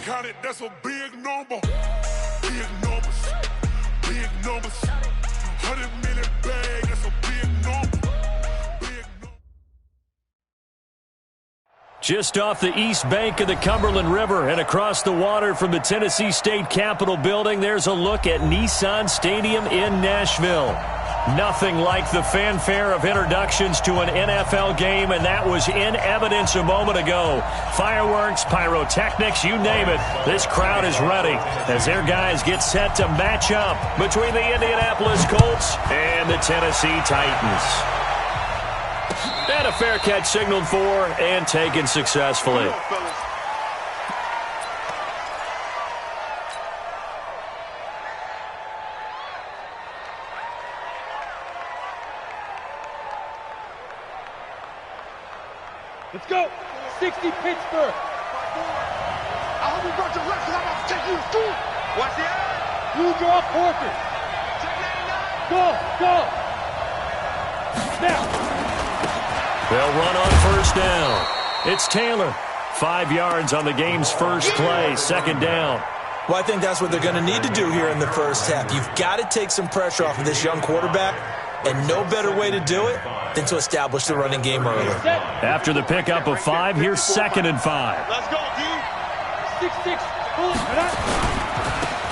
count it, that's a big number. Big numbers, big numbers. 100 million bag, that's a big number. Big number. Just off the east bank of the Cumberland River and across the water from the Tennessee State Capitol building, there's a look at Nissan Stadium in Nashville. Nothing like the fanfare of introductions to an NFL game, and that was in evidence a moment ago. Fireworks, pyrotechnics, you name it. This crowd is ready as their guys get set to match up between the Indianapolis Colts and the Tennessee Titans. And a fair catch signaled for and taken successfully. Let's go. 60 Pittsburgh. I hope you brought your record. I'm about to take you to school. Watch the eye. You draw Porter. Go. Now. They'll run on first down. It's Taylor. 5 yards on the game's first play. Second down. Well, I think that's what they're going to need to do here in the first half. You've got to take some pressure off of this young quarterback, and no better way to do it than to establish the running game early. After the pickup of 5, here's 2nd and 5. Let's go, D. 6-6.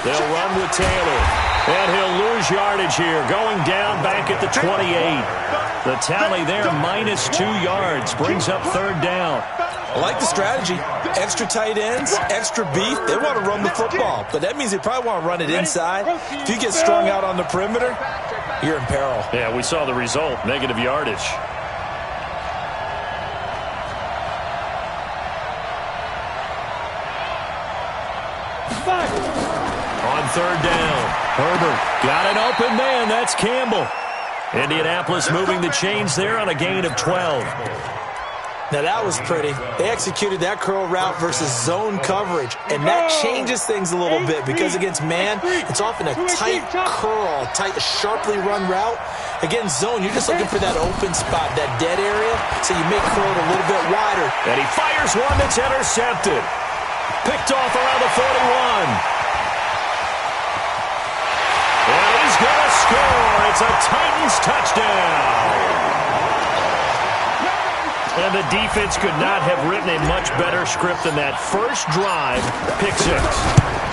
They'll run with Taylor, and he'll lose yardage here, going down back at the 28. The tally there, -2 yards, brings up 3rd down. I like the strategy. Extra tight ends, extra beef. They want to run the football, but that means they probably want to run it inside. If you get strung out on the perimeter, you're in peril. Yeah, we saw the result, negative yardage. On 3rd down, Herbert got an open man. That's Campbell. Indianapolis moving the chains there on a gain of 12. Now that was pretty. They executed that curl route versus zone coverage, and that changes things a little bit because against man, it's often a tight curl, tight, sharply run route. Against zone, you're just looking for that open spot, that dead area, so you make curl a little bit wider. And he fires one that's intercepted. Picked off around the 41. And he's going to score. It's a Titans touchdown. And the defense could not have written a much better script than that first drive, pick 6.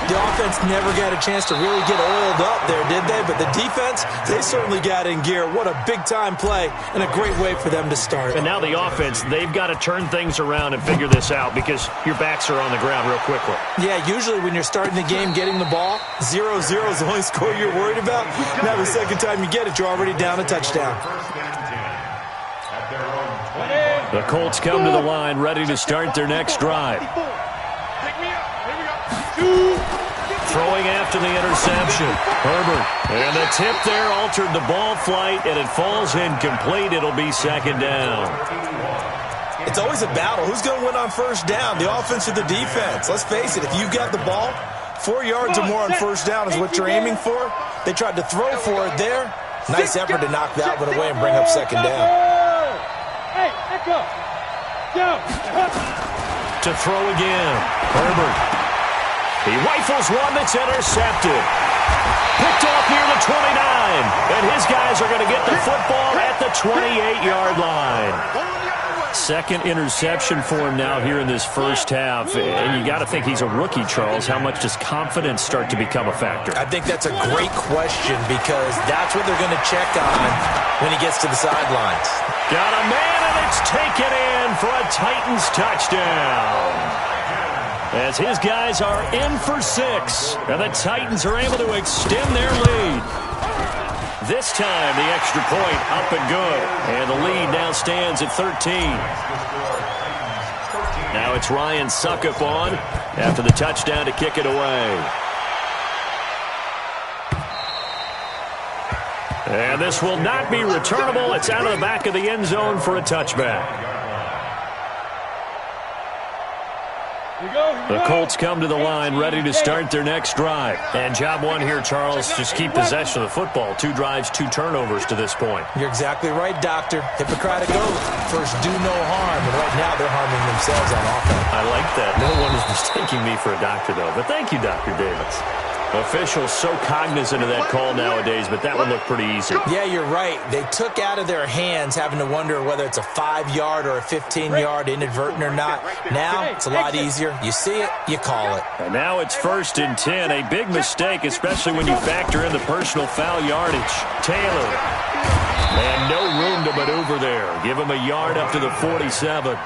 The offense never got a chance to really get oiled up there, did they? But the defense, they certainly got in gear. What a big-time play and a great way for them to start. And now the offense, they've got to turn things around and figure this out because your backs are on the ground real quickly. Yeah, usually when you're starting the game getting the ball, 0-0 is the only score you're worried about. Now the second time you get it, you're already down a touchdown. The Colts come to the line ready to start their next drive. Throwing after the interception. Herbert. And the tip there altered the ball flight, and it falls incomplete. It'll be 2nd down. It's always a battle. Who's going to win on first down, the offense or the defense? Let's face it, if you've got the ball, 4 yards or more on first down is what you're aiming for. They tried to throw for it there. Nice effort to knock that one away and bring up 2nd down. Hey, go. To throw again. Herbert. He rifles one that's intercepted. Picked off near the 29. And his guys are going to get the football at the 28-yard line. 2nd interception for him now here in this first half. And you got to think he's a rookie, Charles. How much does confidence start to become a factor? I think that's a great question because that's what they're going to check on when he gets to the sidelines. Got a man, and it's taken in for a Titans touchdown. As his guys are in for 6, and the Titans are able to extend their lead. This time, the extra point up and good. And the lead now stands at 13. Now it's Ryan Suckup on after the touchdown to kick it away. And this will not be returnable. It's out of the back of the end zone for a touchback. The Colts come to the line, ready to start their next drive. And job one here, Charles, just keep possession of the football. 2 drives, 2 turnovers to this point. You're exactly right, Doctor. Hippocratic oath. First, do no harm. And right now, they're harming themselves on offense. I like that. No one is mistaking me for a doctor, though. But thank you, Dr. Davis. Officials so cognizant of that call nowadays, but that one looked pretty easy. Yeah, you're right. They took out of their hands having to wonder whether it's a 5-yard or a 15-yard inadvertent or not. Now, it's a lot easier. You see it, you call it. And now it's 1st and 10. A big mistake, especially when you factor in the personal foul yardage. Taylor. And no room to maneuver there. Give him a yard up to the 47.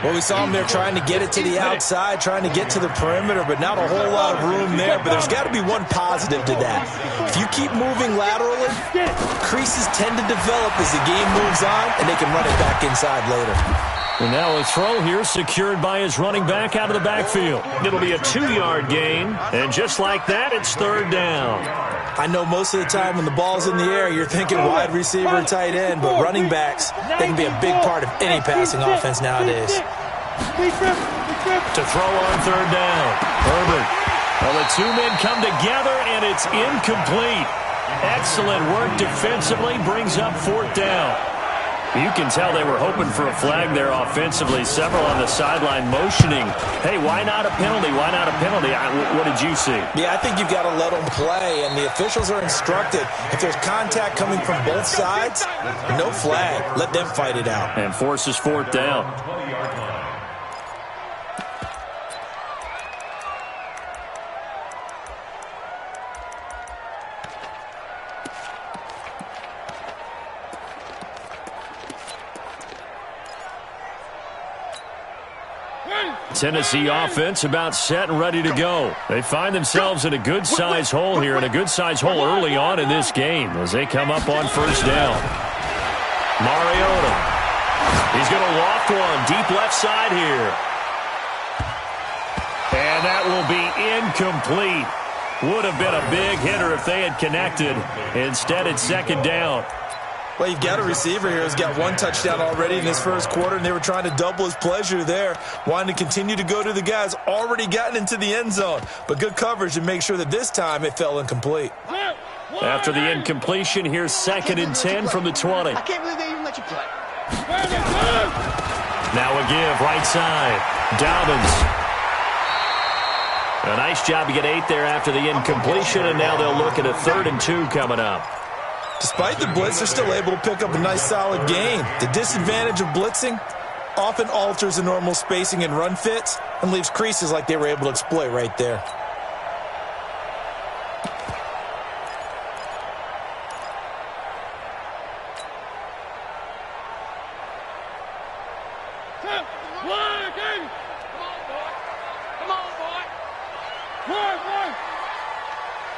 Well, we saw him there trying to get it to the outside, trying to get to the perimeter, but not a whole lot of room there. But there's got to be one positive to that. If you keep moving laterally, creases tend to develop as the game moves on, and they can run it back inside later. And now a throw here secured by his running back out of the backfield. It'll be a 2-yard gain, and just like that, it's 3rd down. I know most of the time when the ball's in the air, you're thinking wide receiver, tight end, but running backs, they can be a big part of any passing offense nowadays. To throw on 3rd down, Herbert. Well, the 2 men come together, and it's incomplete. Excellent work defensively, brings up 4th down. You can tell they were hoping for a flag there offensively. Several on the sideline motioning, hey, why not a penalty? Why not a penalty? What did you see? Yeah, I think you've got to let them play, and the officials are instructed. If there's contact coming from both sides, no flag. Let them fight it out. And forces 4th down. Tennessee offense about set and ready to go. They find themselves in a good-sized hole here, and a good-sized hole early on in this game as they come up on 1st down. Mariota. He's going to loft one deep left side here. And that will be incomplete. Would have been a big hitter if they had connected. Instead, it's 2nd down. Well, you've got a receiver here who's got 1 touchdown already in his 1st quarter, and they were trying to double his pleasure there, wanting to continue to go to the guys already gotten into the end zone. But good coverage to make sure that this time it fell incomplete. After the incompletion, here's 2nd and 10 from the 20. I can't believe they even let you play. Now a give, right side. Dobbins. A nice job to get 8 there after the incompletion, and now they'll look at a 3rd and 2 coming up. Despite the blitz, they're still able to pick up a nice, solid gain. The disadvantage of blitzing often alters the normal spacing and run fits and leaves creases like they were able to exploit right there.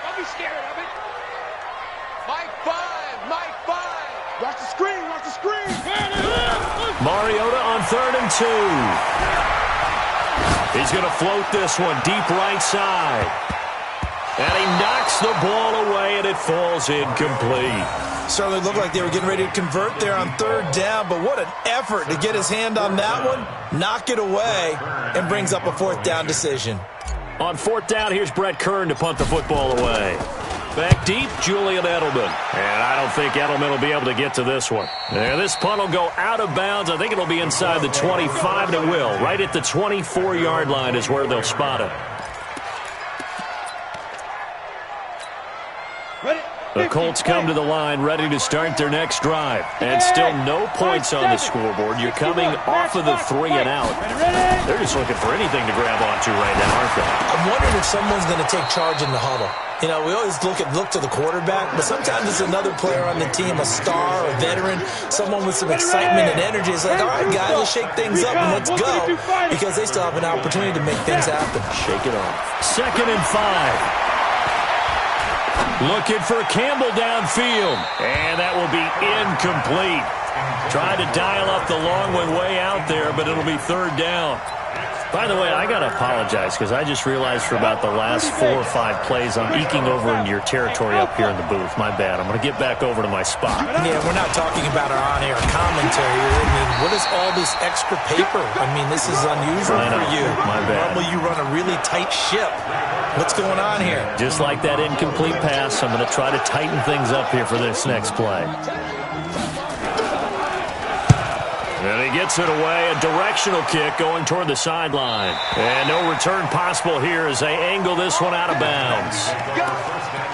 Don't be scared of it. Mike 5. Watch the screen. Mariota on 3rd and 2. He's going to float this one deep right side. And he knocks the ball away, and it falls incomplete. Certainly looked like they were getting ready to convert there on 3rd down, but what an effort to get his hand on that one, knock it away, and brings up a 4th down decision. On 4th down, here's Brett Kern to punt the football away. Back deep, Julian Edelman. And I don't think Edelman will be able to get to this one. And this punt will go out of bounds. I think it'll be inside the 25, and it will. Right at the 24-yard line is where they'll spot it. The Colts come to the line ready to start their next drive. And still no points on the scoreboard. You're coming off of the 3 and out. They're just looking for anything to grab onto right now, aren't they? I'm wondering if someone's going to take charge in the huddle. You know, we always look to the quarterback, but sometimes it's another player on the team, a star, a veteran, someone with some excitement and energy. It's like, all right, guys, let's shake things up and let's go, because they still have an opportunity to make things happen. Shake it off. 2nd and 5. Looking for Campbell downfield, and that will be incomplete. Tried to dial up the long one way out there, but it'll be 3rd down. By the way, I got to apologize because I just realized for about the last 4 or 5 plays I'm eking over into your territory up here in the booth. My bad. I'm going to get back over to my spot. Yeah, we're not talking about our on-air commentary. I mean, what is all this extra paper? I mean, this is unusual for you. My bad. Normally you run a really tight ship. What's going on here? Just like that incomplete pass, I'm going to try to tighten things up here for this next play. And he gets it away, a directional kick going toward the sideline. And no return possible here as they angle this one out of bounds.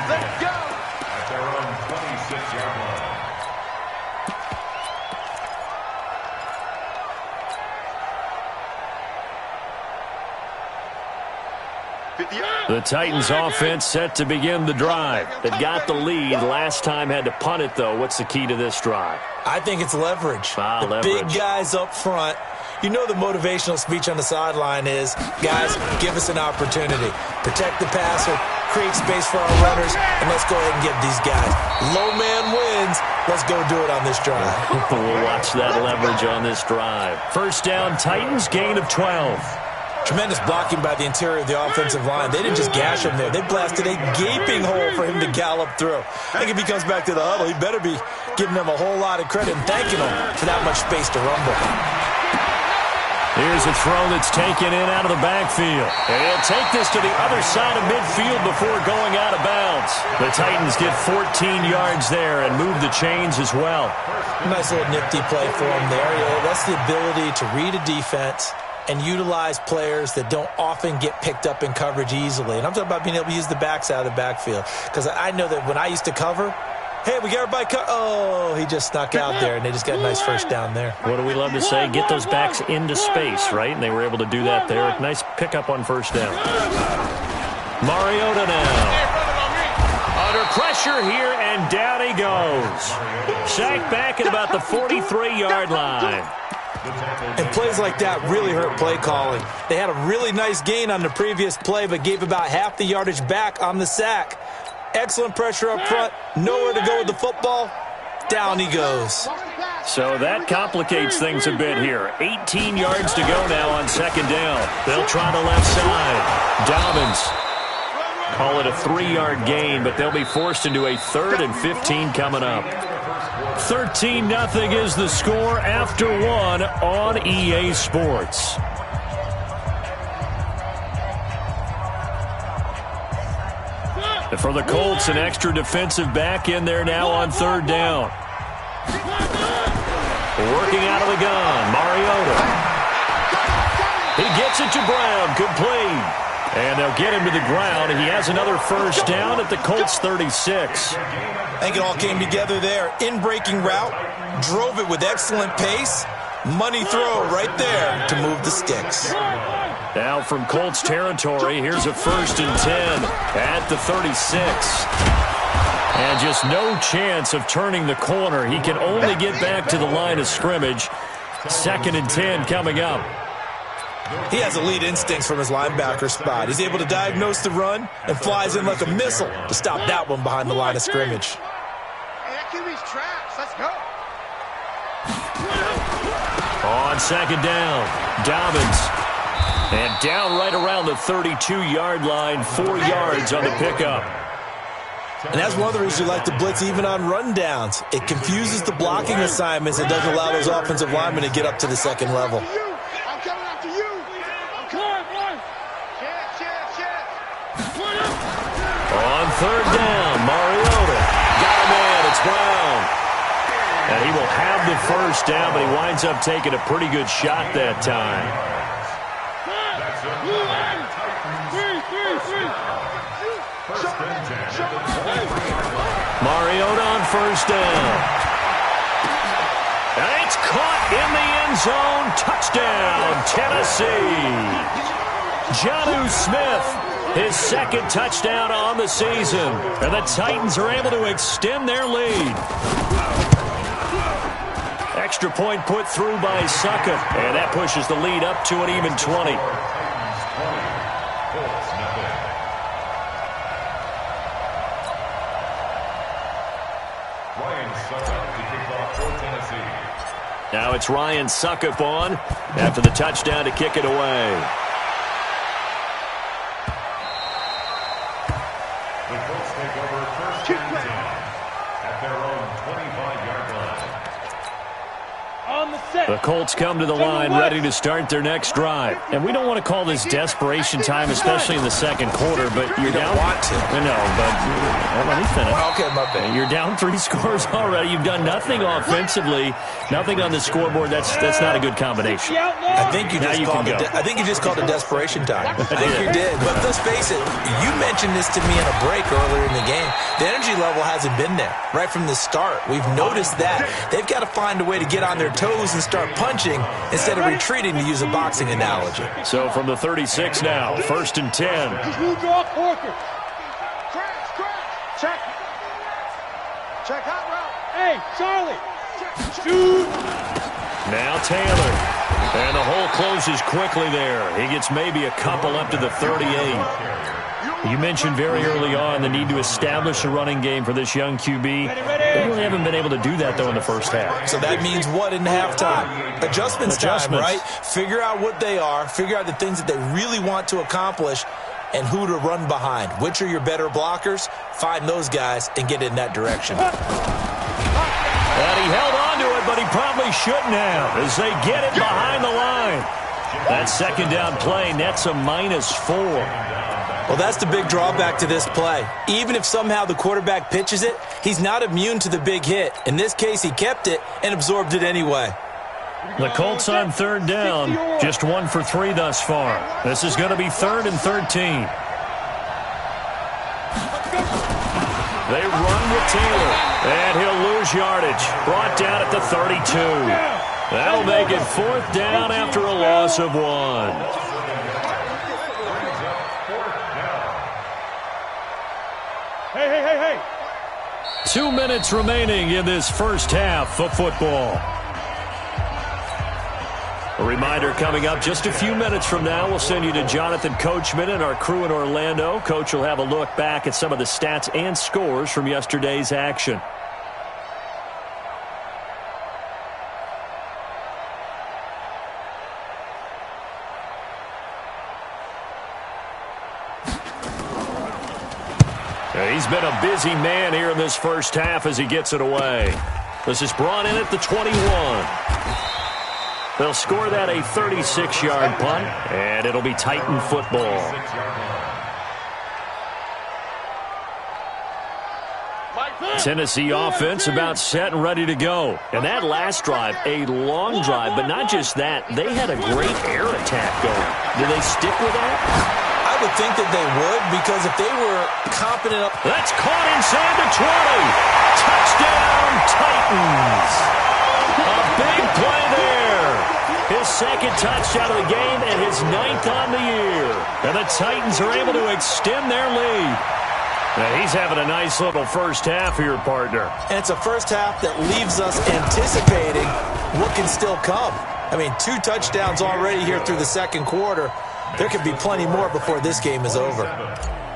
Let's go! At their own 26-yard line. The Titans offense set to begin the drive. They got the lead. Last time had to punt it, though. What's the key to this drive? I think it's leverage. Leverage. Big guys up front. You know the motivational speech on the sideline is, guys, give us an opportunity. Protect the passer, create space for our runners, and let's go ahead and get these guys. Low man wins. Let's go do it on this drive. We'll watch that leverage on this drive. First down, Titans, gain of 12. Tremendous blocking by the interior of the offensive line. They didn't just gash him there. They blasted a gaping hole for him to gallop through. I think if he comes back to the huddle, he better be giving them a whole lot of credit and thanking them for that much space to rumble. Here's a throw that's taken in out of the backfield. And he'll take this to the other side of midfield before going out of bounds. The Titans get 14 yards there and move the chains as well. Nice little nifty play for him there. Yeah, that's the ability to read a defense and utilize players that don't often get picked up in coverage easily. And I'm talking about being able to use the backs out of the backfield. Because I know that when I used to cover, hey, we got everybody oh, he just snuck out there, and they just got a nice first down there. What do we love to say? Get those backs into space, right? And they were able to do that there. Nice pickup on first down. Mariota now. Under pressure here, and down he goes. Sacked back at about the 43-yard line. And plays like that really hurt play calling. They had a really nice gain on the previous play, but gave about half the yardage back on the sack. Excellent pressure up front. Nowhere to go with the football. Down he goes. So that complicates things a bit here. 18 yards to go now on second down. They'll try the left side. Dobbins. Call it a 3-yard gain, but they'll be forced into a 3rd and 15 coming up. 13-0 is the score after 1 on EA Sports. And for the Colts, an extra defensive back in there now on 3rd down. Working out of the gun, Mariota. He gets it to Brown, complete. And they'll get him to the ground. He has another first down at the Colts 36. I think it all came together there. In-breaking route, drove it with excellent pace. Money throw right there to move the sticks. Now from Colts territory, here's a 1st and 10 at the 36. And just no chance of turning the corner. He can only get back to the line of scrimmage. 2nd and 10 coming up. He has elite instincts from his linebacker spot. He's able to diagnose the run and flies in like a missile to stop that one behind the line of scrimmage. Hey, that QB's trash. Let's go. On 2nd down, Dobbins. And down right around the 32-yard line, 4 yards on the pickup. And that's one of the reasons we like to blitz even on rundowns. It confuses the blocking assignments and doesn't allow those offensive linemen to get up to the second level. I'm coming after you. I'm coming. Chance. On 3rd down, Mariota. Got a man, it's Brown. And he will have the first down, but he winds up taking a pretty good shot that time. Mariota on 1st down. And it's caught in the end zone. Touchdown, Tennessee. Jonnu Smith, his 2nd touchdown on the season. And the Titans are able to extend their lead. Extra point put through by Suckup. And that pushes the lead up to an even 20. Now it's Ryan Suckup on after the touchdown to kick it away. The Colts take over first and 10 at their own 25-yard line. On the set. The Colts come to the line ready to start their next drive. And we don't want to call this desperation time, especially in the second quarter, but you're down. You don't want to. I know, but let me finish. Okay, my bad. You're down 3 scores already. You've done nothing offensively, nothing on the scoreboard. That's not a good combination. I think you just called it desperation time. I think you did. But let's face it, you mentioned this to me in a break earlier in the game. The energy level hasn't been there right from the start. We've noticed that. They've got to find a way to get on their toes and start punching instead of retreating, to use a boxing analogy. So from the 36 now, first and 10. Just move your off Corker. Check. Check hot route. Hey, Charlie. Shoot. Now Taylor. And the hole closes quickly there. He gets maybe a couple up to the 38. You mentioned very early on the need to establish a running game for this young QB. They really haven't been able to do that, though, in the first half. So that means what in halftime? Adjustments time, right? Figure out what they are, figure out the things that they really want to accomplish, and who to run behind. Which are your better blockers? Find those guys and get in that direction. And he held on to it, but he probably shouldn't have, as they get it behind the line. That second down play nets a -4. Well, that's the big drawback to this play. Even if somehow the quarterback pitches it, he's not immune to the big hit. In this case, he kept it and absorbed it anyway. The Colts on third down, just 1 for 3 thus far. This is going to be 3rd and 13. They run with Taylor, and he'll lose yardage. Brought down at the 32. That'll make it 4th down after a loss of 1. Hey. 2 minutes remaining in this first half of football. A reminder coming up just a few minutes from now. We'll send you to Jonathan Coachman and our crew in Orlando. Coach will have a look back at some of the stats and scores from yesterday's action. He's been a busy man here in this first half as he gets it away. This is brought in at the 21. They'll score that a 36-yard punt, and it'll be Titan football. Tennessee offense about set and ready to go. And that last drive, a long drive, but not just that. They had a great air attack going. Do they stick with that? I would think that they would, because if they were competent up. That's caught inside the 20. Touchdown, Titans. A big play there. His second touchdown of the game and his 9th on the year. And the Titans are able to extend their lead. Now he's having a nice little first half here, partner. And it's a first half that leaves us anticipating what can still come. I mean, 2 touchdowns already here through the second quarter. There could be plenty more before this game is over.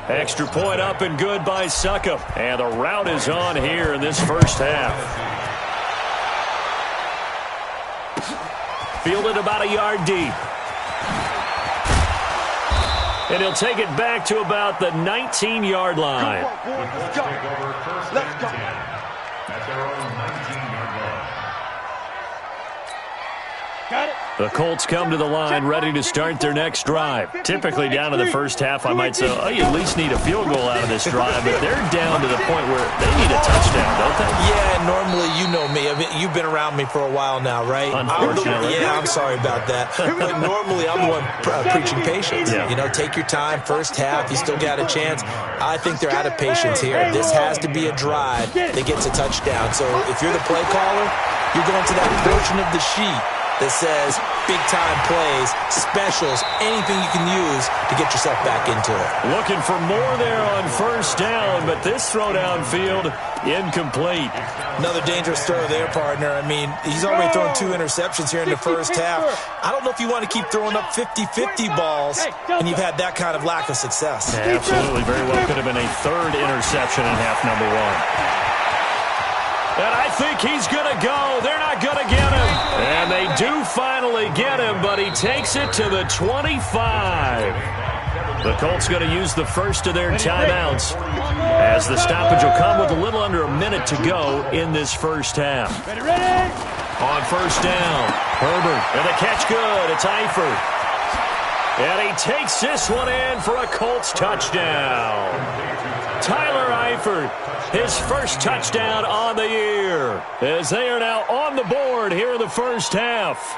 Extra point up and good by Succop. And the route is on here in this first half. Fielded about a yard deep. And he'll take it back to about the 19-yard line. Let's go. Let's go. At their own 19-yard line. Got it. The Colts come to the line ready to start their next drive. Typically down to the first half, I might say, oh, you at least need a field goal out of this drive, but they're down to the point where they need a touchdown, don't they? Yeah, normally, you know me. I mean, you've been around me for a while now, right? Unfortunately. I'm sorry about that. But normally, I'm the one preaching patience. Yeah. You know, take your time. First half, you still got a chance. I think they're out of patience here. This has to be a drive that gets a touchdown. So if you're the play caller, you're going to that portion of the sheet that says big-time plays, specials, anything you can use to get yourself back into it. Looking for more there on first down, but this throw downfield, incomplete. Another dangerous throw there, partner. I mean, he's already thrown 2 interceptions here in the first half. I don't know if you want to keep throwing up 50-50 balls when you've had that kind of lack of success. Yeah, absolutely. Very well could have been a 3rd interception in half number 1. And I think he's going to go. They're not going to get him. And they do finally get him, but he takes it to the 25. The Colts going to use the first of their timeouts as the stoppage will come with a little under a minute to go in this first half. Ready? On first down, Herbert, and the catch good. It's Eifert. And he takes this one in for a Colts touchdown. Tyler Eifert, his first touchdown on the year, as they are now on the board here in the first half.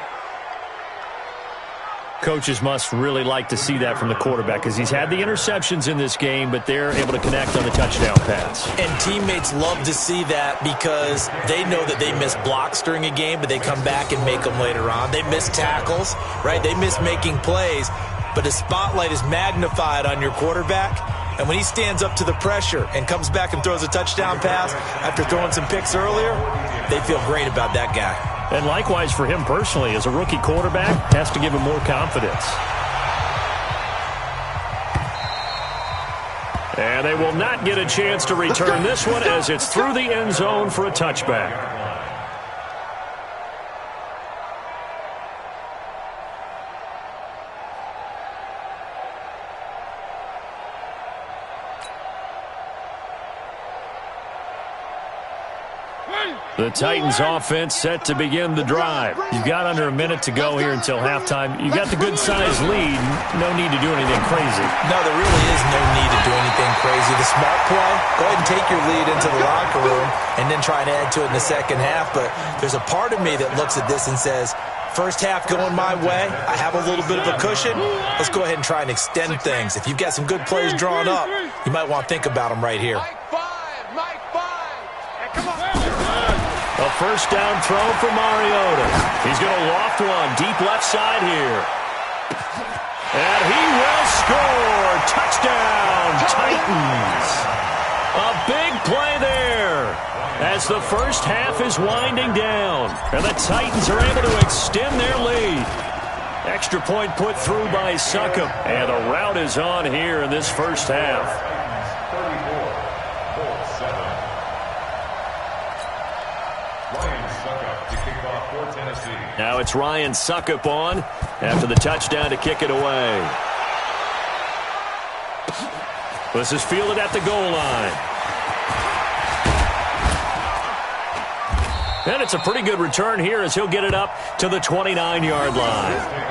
Coaches must really like to see that from the quarterback because he's had the interceptions in this game, but they're able to connect on the touchdown pass. And teammates love to see that because they know that they miss blocks during a game, but they come back and make them later on. They miss tackles, right? They miss making plays, but the spotlight is magnified on your quarterback. And when he stands up to the pressure and comes back and throws a touchdown pass after throwing some picks earlier, they feel great about that guy. And likewise for him personally, as a rookie quarterback, has to give him more confidence. And they will not get a chance to return this one as it's through the end zone for a touchback. The Titans offense set to begin the drive. You've got under a minute to go here until halftime. You've got the good-sized lead. No need to do anything crazy. No, there really is no need to do anything crazy. The smart play, go ahead and take your lead into the locker room and then try and add to it in the second half. But there's a part of me that looks at this and says, first half going my way, I have a little bit of a cushion. Let's go ahead and try and extend things. If you've got some good plays drawn up, you might want to think about them right here. Mike 5. Hey, come on. A first down throw for Mariota. He's going to loft one deep left side here. And he will score. Touchdown, Titans. A big play there as the first half is winding down. And the Titans are able to extend their lead. Extra point put through by Succop. And the route is on here in this first half. Now it's Ryan Succop on after the touchdown to kick it away. This is fielded at the goal line. And it's a pretty good return here as he'll get it up to the 29-yard line.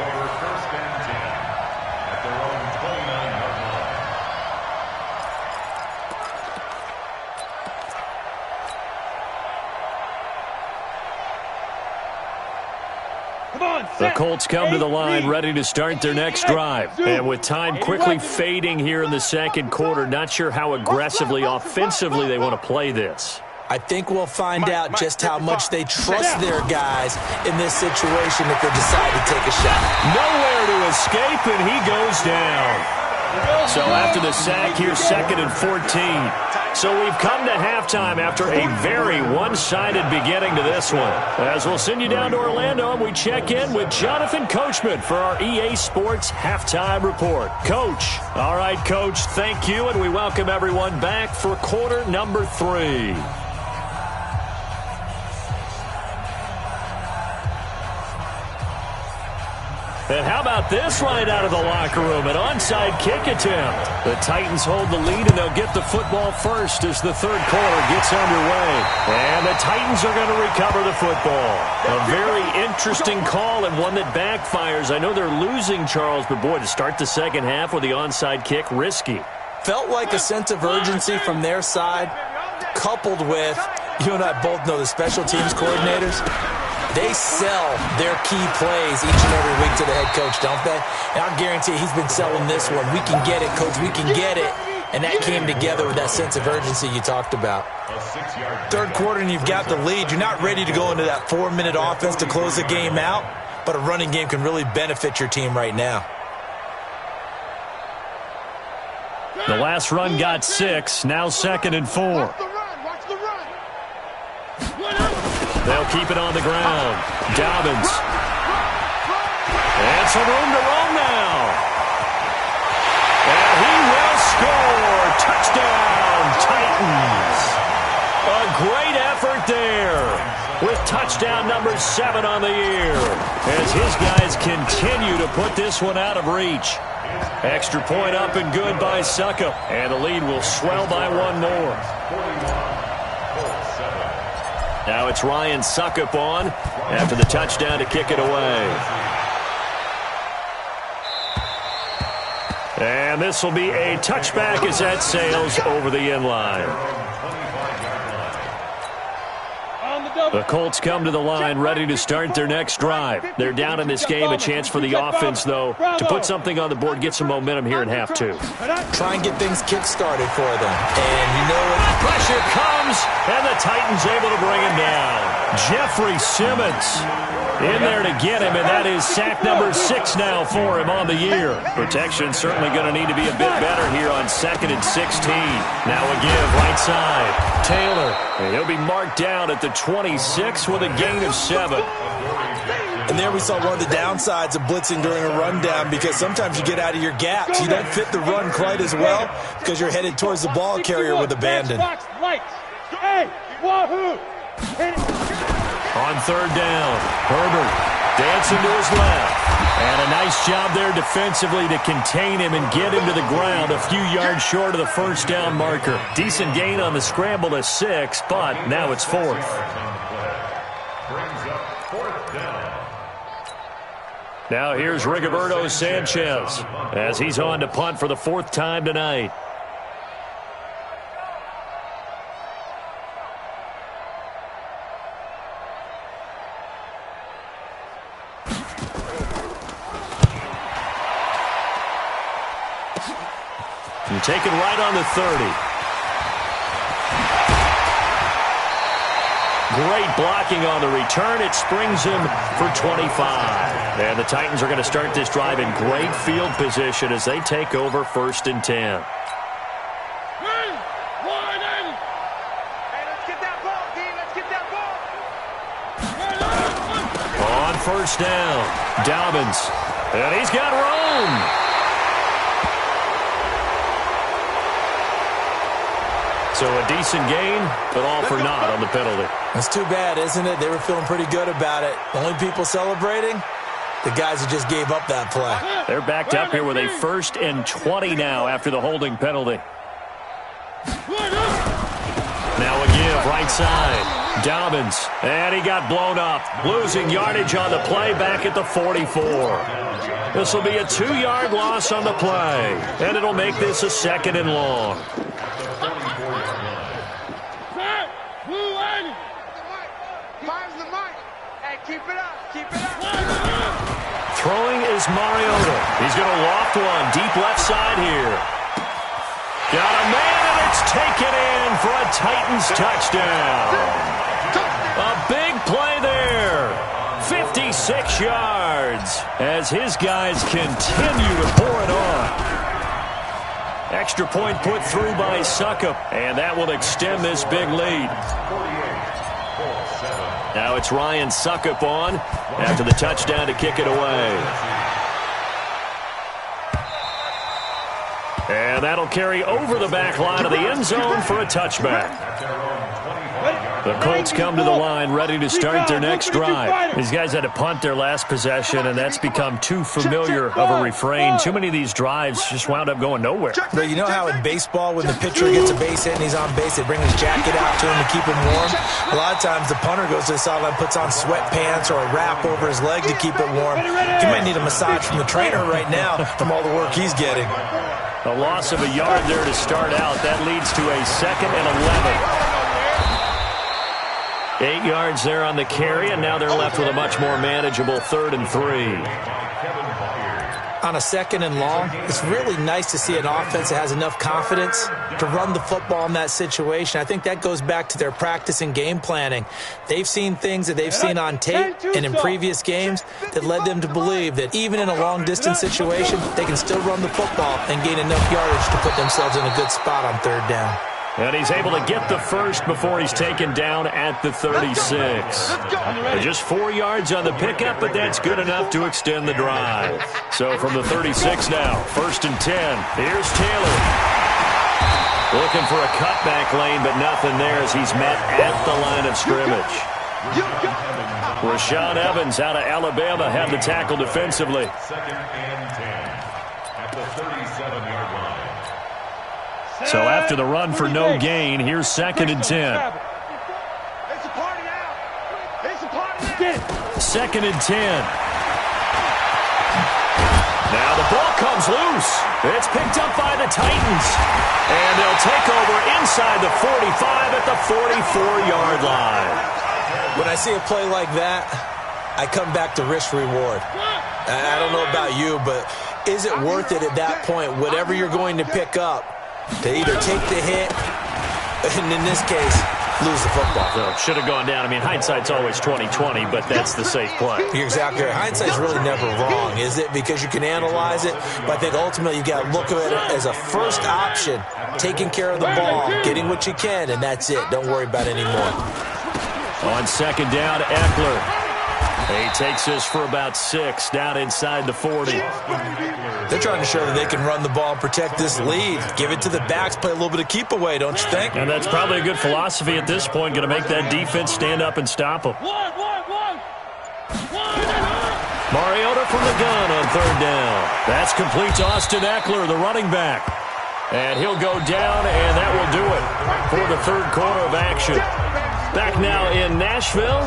The Colts come to the line ready to start their next drive. And with time quickly fading here in the second quarter, not sure how aggressively, offensively they want to play this. I think we'll find out just how much they trust their guys in this situation if they decide to take a shot. Nowhere to escape, and he goes down. So after the sack here, 2nd and 14. So we've come to halftime after a very one-sided beginning to this one. As we'll send you down to Orlando, and we check in with Jonathan Coachman for our EA Sports Halftime Report. Coach. All right, Coach, thank you, and we welcome everyone back for quarter number 3. And how about this right out of the locker room? An onside kick attempt. The Titans hold the lead, and they'll get the football first as the third quarter gets underway. And the Titans are going to recover the football. A very interesting call and one that backfires. I know they're losing, Charles, but boy, to start the second half with the onside kick, risky. Felt like a sense of urgency from their side, coupled with, you and I both know the special teams coordinators. They sell their key plays each and every week to the head coach, don't they? And I guarantee he's been selling this one. We can get it, Coach. We can get it. And that came together with that sense of urgency you talked about. Third quarter and you've got the lead. You're not ready to go into that 4-minute offense to close the game out, but a running game can really benefit your team right now. The last run got 6. Now 2nd and 4. Watch the run. They'll keep it on the ground. Dobbins. And some room to roam now. And he will score. Touchdown, Titans. A great effort there. with touchdown number 7 on the year, as his guys continue to put this one out of reach. Extra point up and good by Suckup, and the lead will swell by one more. Now it's Ryan Suckup on after the touchdown to kick it away. And this will be a touchback as that sails over the end line. The Colts come to the line ready to start their next drive. They're down in this game. A chance for the offense, though, to put something on the board, get some momentum here in half 2. Try and get things kick-started for them. And you know what? Pressure comes, and the Titans able to bring him down. Jeffrey Simmons in there to get him, and that is sack number 6 now for him on the year. Protection certainly going to need to be a bit better here on 2nd and 16. Now a give right side. Taylor, and he'll be marked down at the 26 with a gain of 7. And there we saw one of the downsides of blitzing during a rundown, because sometimes you get out of your gaps. You don't fit the run quite as well because you're headed towards the ball carrier with abandon. Hey, wahoo! On 3rd down, Herbert dancing to his left. And a nice job there defensively to contain him and get him to the ground a few yards short of the first down marker. Decent gain on the scramble to 6, but now it's 4th. Now here's Rigoberto Sanchez as he's on to punt for the 4th time tonight. And taken right on the 30. Great blocking on the return. It springs him for 25. And the Titans are going to start this drive in great field position as they take over 1st and 10. Hey, let's get that ball, D. Let's get that ball. On 1st down, Dobbins. And he's got room. So a decent gain, but all for naught on the penalty. That's too bad, isn't it? They were feeling pretty good about it. The only people celebrating, the guys who just gave up that play. They're backed up here with a 1st and 20 now after the holding penalty. Now a give, right side. Dobbins, and he got blown up. Losing yardage on the play back at the 44. This will be a 2-yard loss on the play, and it'll make this a 2nd and long. Keep it up, keep it up. Throwing is Mariota. He's going to loft one deep left side here. Got a man, and it's taken in for a Titans touchdown. A big play there. 56 yards as his guys continue to pour it on. Extra point put through by Suckup, and that will extend this big lead. Now it's Ryan Suckup on after the touchdown to kick it away. And that'll carry over the back line of the end zone for a touchback. The Colts come to the line ready to start their next drive. These guys had to punt their last possession, and that's become too familiar of a refrain. Too many of these drives just wound up going nowhere. But you know how in baseball, when the pitcher gets a base hit and he's on base, they bring his jacket out to him to keep him warm? A lot of times the punter goes to the sideline, puts on sweatpants or a wrap over his leg to keep it warm. He might need a massage from the trainer right now from all the work he's getting. A loss of a yard there to start out. That leads to a 2nd and 11. 8 yards there on the carry, and now they're left with a much more manageable 3rd and 3. On a 2nd and long, it's really nice to see an offense that has enough confidence to run the football in that situation. I think that goes back to their practice and game planning. They've seen things that they've seen on tape and in previous games that led them to believe that even in a long-distance situation, they can still run the football and gain enough yardage to put themselves in a good spot on 3rd down. And he's able to get the first before he's taken down at the 36. Just 4 yards on the pickup, but that's good enough to extend the drive. So from the 36 now, 1st and 10. Here's Taylor. Looking for a cutback lane, but nothing there as he's met at the line of scrimmage. Rashaan Evans out of Alabama had the tackle defensively. 2nd and 10 at the 37-yard line. So after the run for no gain, here's 2nd and 10. It's a party now. It's a party now. 2nd and 10. Now the ball comes loose. It's picked up by the Titans. And they'll take over inside the 45 at the 44-yard line. When I see a play like that, I come back to risk-reward. I don't know about you, but is it worth it at that point, whatever you're going to pick up, to either take the hit, and in this case, lose the football? So should have gone down. I mean, hindsight's always 20/20, but that's the safe play. You're exactly right. Hindsight's really never wrong, is it? Because you can analyze it, but I think ultimately you got to look at it as a first option, taking care of the ball, getting what you can, and that's it. Don't worry about it anymore. On 2nd down, Eckler. He takes this for about 6 down inside the 40. They're trying to show that they can run the ball and protect this lead. Give it to the backs, play a little bit of keep away, don't you think? And that's probably a good philosophy at this point, going to make that defense stand up and stop them. Mariota from the gun on 3rd down. That's complete to Austin Eckler, the running back. And he'll go down, and that will do it for the 3rd quarter of action. Back now in Nashville.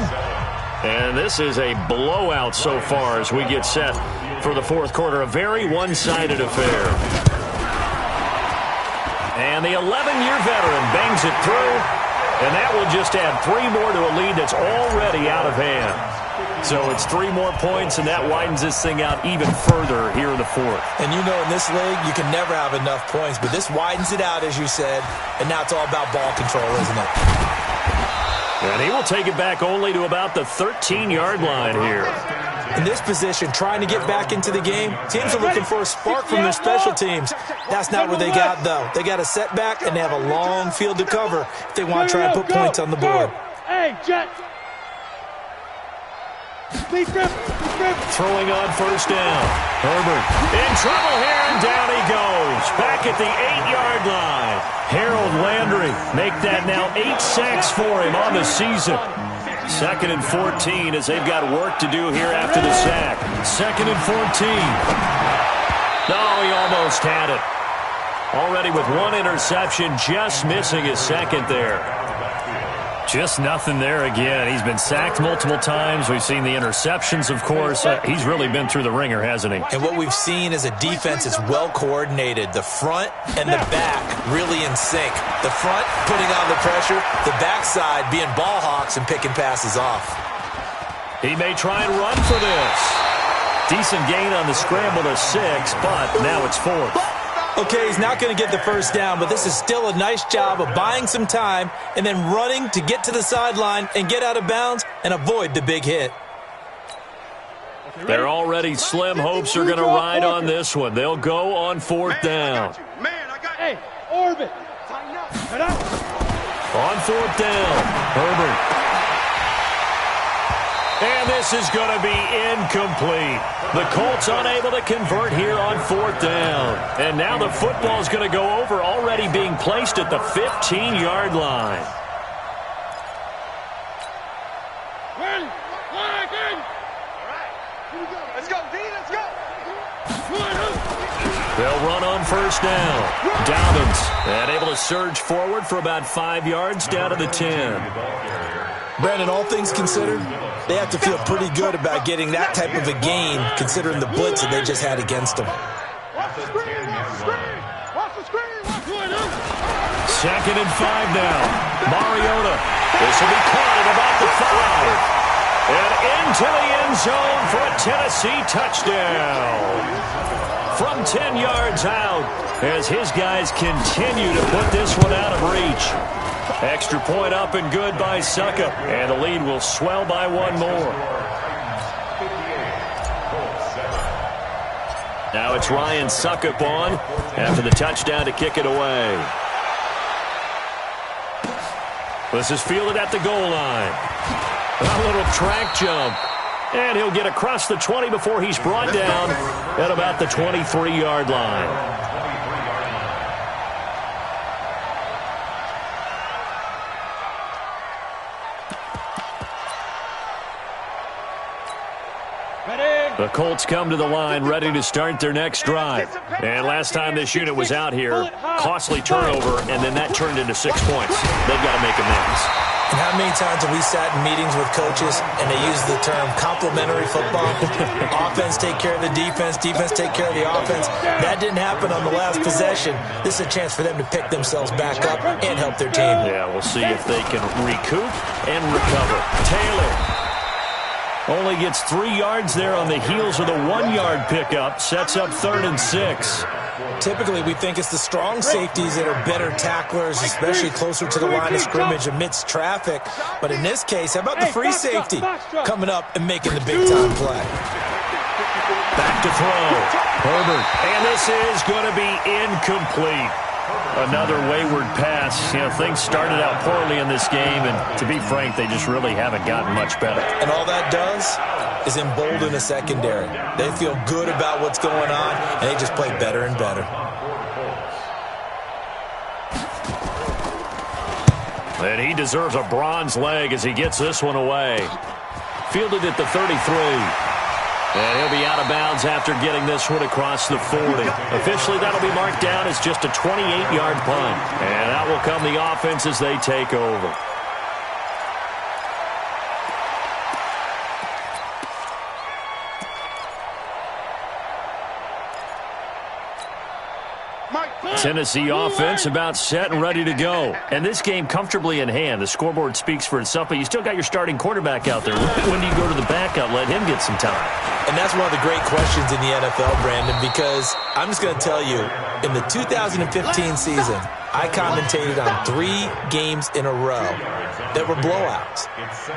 And this is a blowout so far as we get set for the 4th quarter. A very one-sided affair. And the 11-year veteran bangs it through. And that will just add 3 more to a lead that's already out of hand. So it's 3 more points, and that widens this thing out even further here in the 4th. And you know, in this league, you can never have enough points. But this widens it out, as you said. And now it's all about ball control, isn't it? And he will take it back only to about the 13-yard line here. In this position, trying to get back into the game, teams are looking for a spark from their special teams. That's not what they got, though. They got a setback, and they have a long field to cover if they want to try and put points on the board. Hey, Jet. Throwing on 1st down. Herbert in trouble here, and down he goes. Back at the 8-yard line. Harold Landry make that now 8 sacks for him on the season. 2nd and 14 as they've got work to do here after the sack. 2nd and 14. Oh, he almost had it. Already with 1 interception, just missing his 2nd there. Just nothing there again. He's been sacked multiple times. We've seen the interceptions, of course. He's really been through the ringer, hasn't he? And what we've seen is a defense that's well coordinated. The front and the back really in sync. The front putting on the pressure, the backside being ball hawks and picking passes off. He may try and run for this. Decent gain on the scramble to 6, but now it's 4th. Okay, he's not going to get the 1st down, but this is still a nice job of buying some time and then running to get to the sideline and get out of bounds and avoid the big hit. Their already slim hopes are going to ride on this one. They'll go on 4th down. Hey, orbit. On 4th down, Herbert. And this is going to be incomplete. The Colts unable to convert here on 4th down. And now the football's going to go over, already being placed at the 15-yard line. Let's go, D, let's go. They'll run on 1st down. Dobbins, and able to surge forward for about 5 yards down to the 10. Brandon, all things considered, they have to feel pretty good about getting that type of a gain, considering the blitz that they just had against them. 2nd and 5 now. Mariota. This will be caught at about the 5. And into the end zone for a Tennessee touchdown. From 10 yards out, as his guys continue to put this one out of reach. Extra point up and good by Suckup. And the lead will swell by 1 more. Now it's Ryan Suckup on after the touchdown to kick it away. This is fielded at the goal line. A little track jump. And he'll get across the 20 before he's brought down at about the 23-yard line. The Colts come to the line ready to start their next drive. And last time this unit was out here, costly turnover, and then that turned into 6 points. They've got to make amends. And how many times have we sat in meetings with coaches and they use the term complementary football? Offense take care of the defense, defense take care of the offense. That didn't happen on the last possession. This is a chance for them to pick themselves back up and help their team. Yeah, we'll see if they can recoup and recover. Taylor only gets 3 yards there on the heels of the 1-yard pickup. Sets up 3rd and 6. Typically, we think it's the strong safeties that are better tacklers, especially closer to the line of scrimmage amidst traffic. But in this case, how about the free safety coming up and making the big-time play? Back to throw. Herbert. And this is going to be incomplete. Another wayward pass. You know, things started out poorly in this game, and to be frank, they just really haven't gotten much better. And all that does is embolden a secondary. They feel good about what's going on, and they just play better and better. And he deserves a bronze leg as he gets this one away. Fielded at the 33. And he'll be out of bounds after getting this one across the 40. Officially, that'll be marked down as just a 28-yard punt. And that will come the offense as they take over. Tennessee offense about set and ready to go. And this game comfortably in hand. The scoreboard speaks for itself, but you still got your starting quarterback out there. When do you go to the backup, let him get some time? And that's one of the great questions in the NFL, Brandon, because I'm just going to tell you, in the 2015 season, I commentated on 3 games in a row that were blowouts.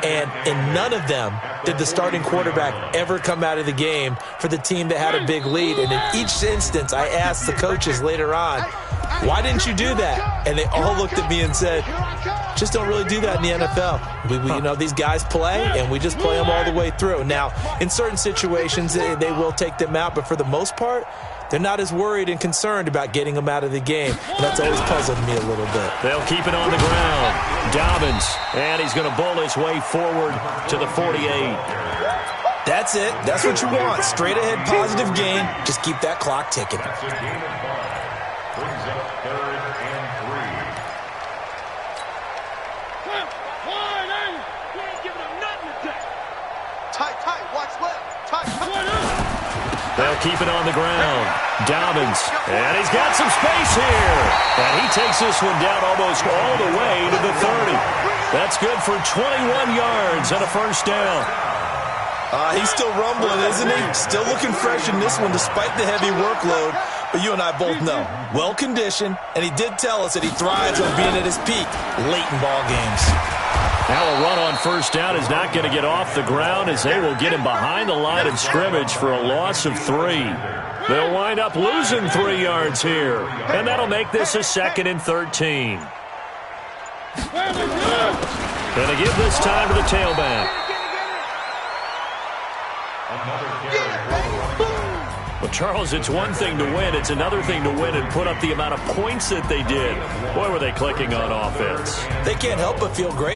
And in none of them did the starting quarterback ever come out of the game for the team that had a big lead. And in each instance, I asked the coaches later on, why didn't you do that? And they all looked at me and said, just don't really do that in the NFL. You know, these guys play, and we just play them all the way through. Now, in certain situations, they will take them out, but for the most part, they're not as worried and concerned about getting them out of the game. And that's always puzzled me a little bit. They'll keep it on the ground. Dobbins, and he's going to bowl his way forward to the 48. That's it. That's what you want. Straight ahead, positive gain. Just keep that clock ticking. They'll keep it on the ground. Dobbins, and he's got some space here. And he takes this one down almost all the way to the 30. That's good for 21 yards and a first down. He's still rumbling, isn't he? Still looking fresh in this one despite the heavy workload. But you and I both know, well-conditioned, and he did tell us that he thrives on being at his peak late in ball games. Now a run on first down is not going to get off the ground as they will get him behind the line of scrimmage for a loss of 3. They'll wind up losing 3 yards here, and that'll make this a 2nd and 13. Going to give this time to the tailback. Well, Charles, it's one thing to win. It's another thing to win and put up the amount of points that they did. Boy, were they clicking on offense. They can't help but feel great.